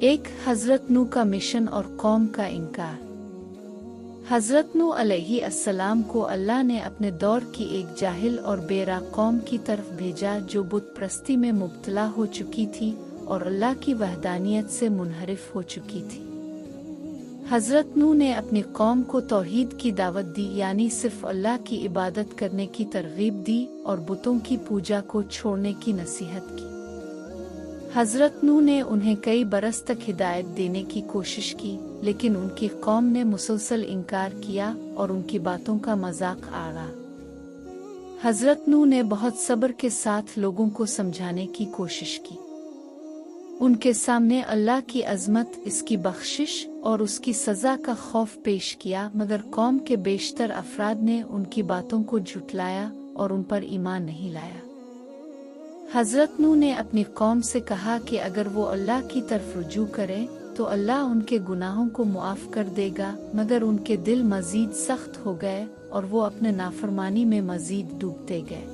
एक हज़रत नूह का मिशन और कौम का इनकार। हज़रत नूह अलैहिस्सलाम को अल्लाह ने अपने दौर की एक जाहिल और बेरा कौम की तरफ भेजा जो बुत परस्ती में मुब्तला हो चुकी थी और अल्लाह की वहदानियत से मुनहरिफ हो चुकी थी। हज़रत नूह ने अपनी कौम को तौहीद की दावत दी, यानी सिर्फ अल्लाह की इबादत करने की तरगीब दी और बुतों की पूजा को छोड़ने की नसीहत की। हज़रत नूह ने उन्हें कई बरस तक हिदायत देने की कोशिश की, लेकिन उनकी कौम ने मुसलसल इनकार किया और उनकी बातों का मजाक आड़ा। हज़रत नूह ने बहुत सब्र के साथ लोगों को समझाने की कोशिश की। उनके सामने अल्लाह की अज़मत, इसकी बख्शिश और उसकी सज़ा का खौफ पेश किया, मगर कौम के बेशतर अफराद ने उनकी बातों को झुटलाया और उन पर ईमान नहीं लाया। हज़रत नूह ने अपनी कौम से कहा कि अगर वो अल्लाह की तरफ रुजू करें तो अल्लाह उनके गुनाहों को मुआफ़ कर देगा, मगर उनके दिल मज़ीद सख्त हो गए और वो अपने नाफरमानी में मज़ीद डूबते गए।